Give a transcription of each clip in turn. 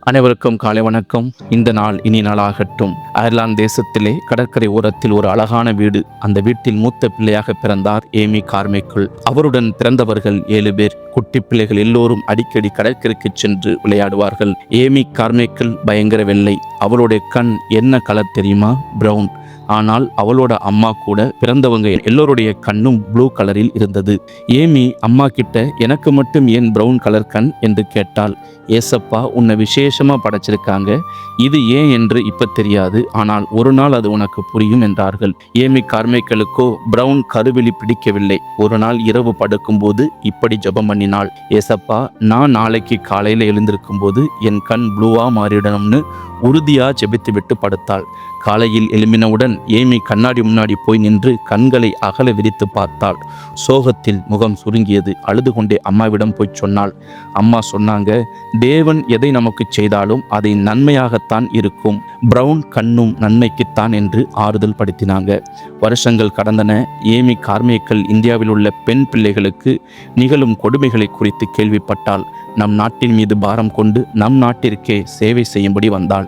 அனைவருக்கும் காலை வணக்கம். இந்த நாள் இனி நாளாகட்டும். அயர்லாந்து தேசத்திலே கடற்கரை ஓரத்தில் ஒரு அழகான வீடு. அந்த வீட்டில் மூத்த பிள்ளையாக பிறந்தார் ஏமி கார்மைக்கேல். அவருடன் பிறந்தவர்கள் 7 பேர். குட்டி பிள்ளைகள் எல்லோரும் அடிக்கடி கடற்கரைக்கு சென்று விளையாடுவார்கள். ஏமி கார்மைக்கேல் பயங்கர வெள்ளை. அவளுடைய கண் என்ன கலர் தெரியுமா? பிரவுன். ஆனால் அவளோட அம்மா கூட பிறந்தவங்க எல்லோருடைய கண்ணும் ப்ளூ கலரில் இருந்தது. ஏமி அம்மா கிட்ட எனக்கு மட்டும் ஏன் பிரவுன் கலர் கண் என்று கேட்டாள். ஏசப்பா உன்னை விசேஷமா படைச்சிருக்காங்க, இது ஏன் என்று இப்ப தெரியாது, ஆனால் ஒரு நாள் அது உனக்கு புரியும் என்றார்கள். ஏமி கார்மைக்கேலுக்கோ பிரவுன் கருவிழி பிடிக்கவில்லை. ஒரு நாள் இரவு படுக்கும்போது இப்படி ஜெபம் பண்ணினாள். ஏசப்பா, நான் நாளைக்கு காலையில எழுந்திருக்கும் போது என் கண் ப்ளூவா மாறிடணும்னு உறுதியா ஜெபித்து விட்டு படுத்தாள். காலையில் எழும்பினவுடன் ஏமி கண்ணாடி முன்னாடி போய் நின்று கண்களை அகல விரித்து பார்த்தாள். சோகத்தில் முகம் சுருங்கியது. அழுது கொண்டே அம்மாவிடம் போய் சொன்னாள். அம்மா சொன்னாங்க, தேவன் எதை நமக்கு செய்தாலும் அதை நன்மையாகத்தான் இருக்கும், பிரவுன் கண்ணும் நன்மைக்குத்தான் என்று ஆறுதல் படுத்தினாங்க. வருஷங்கள் கடந்தன. ஏமி கார்மைக்கேல் இந்தியாவில் உள்ள பெண் பிள்ளைகளுக்கு நிகழும் கொடுமைகளை குறித்து கேள்விப்பட்டாள். நம் நாட்டின் மீது பாரம் கொண்டு நம் நாட்டிற்கே சேவை செய்யும்படி வந்தாள்.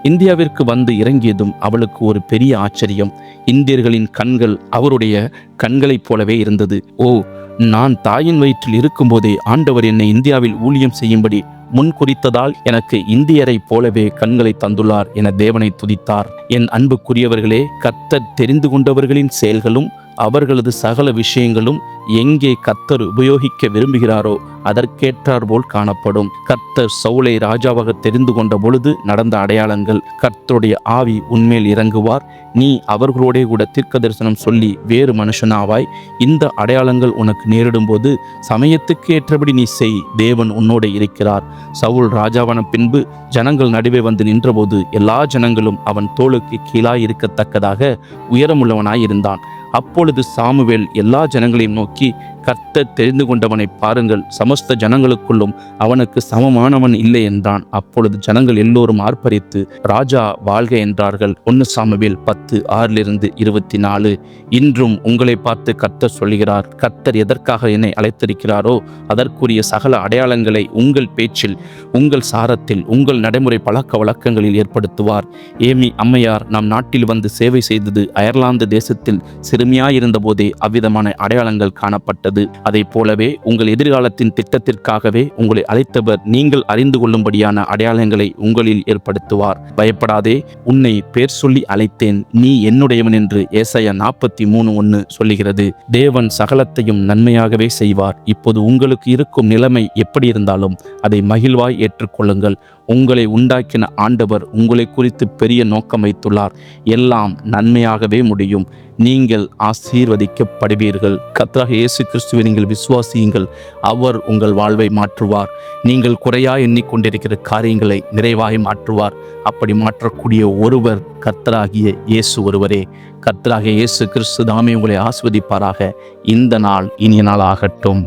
இந்தியாவிற்கு வந்து இறங்கியதும் அவளுக்கு ஒரு பெரிய ஆச்சரியம். இந்தியர்களின் கண்கள் அவருடைய கண்களைப் போலவே இருந்தது. ஓ, நான் தாயின் வயிற்றில் இருக்கும்போதே ஆண்டவர் என்னை இந்தியாவில் ஊழியம் செய்யும்படி முன் குறித்ததால் எனக்கு இந்தியரை போலவே கண்களை தந்துள்ளார் என தேவனை துதித்தார். என் அன்புக்குரியவர்களே, கர்த்தர் தெரிந்து கொண்டவர்களின் செயல்களும் அவர்களது சகல விஷயங்களும் எங்கே கர்த்தர் உபயோகிக்க விரும்புகிறாரோ அதற்கேற்றார் போல் காணப்படும். கர்த்தர் சவுலை ராஜாவாக தெரிந்து கொண்ட பொழுது நடந்த அடையாளங்கள். கர்த்தருடைய ஆவி உன்மேல் இறங்குவார். நீ அவர்களோட கூட தீர்க்க தரிசனம் சொல்லி வேறு மனுஷனாவாய். இந்த அடையாளங்கள் உனக்கு நேரிடும் போது சமயத்துக்கு ஏற்றபடி நீ செய், தேவன் உன்னோட இருக்கிறார். சவுல் ராஜாவான பின்பு ஜனங்கள் நடுவே வந்து நின்றபோது எல்லா ஜனங்களும் அவன் தோளுக்கு கீழாய் இருக்கத்தக்கதாக உயரமுள்ளவனாய் இருந்தான். அப்பொழுது சாமுவேல் எல்லா ஜனங்களையும் நோக்கி, கர்த்தர் தெரிந்து கொண்டவனை பாருங்கள், சமஸ்த ஜனங்களுக்குள்ளும் அவனுக்கு சமமானவன் இல்லை என்றான். அப்பொழுது ஜனங்கள் எல்லோரும் ஆர்ப்பரித்து ராஜா வாழ்க என்றார்கள். 1 சாமுவேல் 10:6-24. இன்றும் உங்களை பார்த்து கர்த்தர் சொல்கிறார், கர்த்தர் எதற்காக என்னை அழைத்திருக்கிறாரோ அதற்குரிய சகல அடையாளங்களை உங்கள் பேச்சில், உங்கள் சாரத்தில், உங்கள் நடைமுறை பழக்க வழக்கங்களில் ஏற்படுத்துவார். ஏமி அம்மையார் நம் நாட்டில் வந்து சேவை செய்தது அயர்லாந்து தேசத்தில் சிறுமியாயிருந்த போதே அவ்விதமான அடையாளங்கள் காணப்பட்டது. அதை போலவே உங்கள் எதிர்காலத்தின் திட்டத்திற்காகவே உங்களை அழைத்தவர் நீங்கள் அறிந்து கொள்ளும்படியான அடையாளங்களை உங்களில் ஏற்படுத்துவார். பயப்படாதே, உன்னை பேர் சொல்லி அழைத்தேன், நீ என்னுடையவன் என்று ஏசாயா 43:1 சொல்லுகிறது. தேவன் சகலத்தையும் நன்மையாகவே செய்வார். இப்போது உங்களுக்கு இருக்கும் நிலைமை எப்படி இருந்தாலும் அதை மகிழ்வாய் ஏற்றுக்கொள்ளுங்கள். உங்களை உண்டாக்கின ஆண்டவர் உங்களை குறித்து பெரிய நோக்கம் வைத்துள்ளார். எல்லாம் நன்மையாகவே முடியும். நீங்கள் ஆசீர்வதிக்கப்படுவீர்கள். கர்த்தராகிய இயேசு கிறிஸ்துவை நீங்கள் விசுவாசியுங்கள், அவர் உங்கள் வாழ்வை மாற்றுவார். நீங்கள் குறையா எண்ணிக்கொண்டிருக்கிற காரியங்களை நிறைவாய் மாற்றுவார். அப்படி மாற்றக்கூடிய ஒருவர் கர்த்தராகிய இயேசு ஒருவரே. கர்த்தராகிய இயேசு கிறிஸ்து தாமே உங்களை ஆசீர்வதிப்பாராக. இந்த நாள் இனிய நாள் ஆகட்டும்.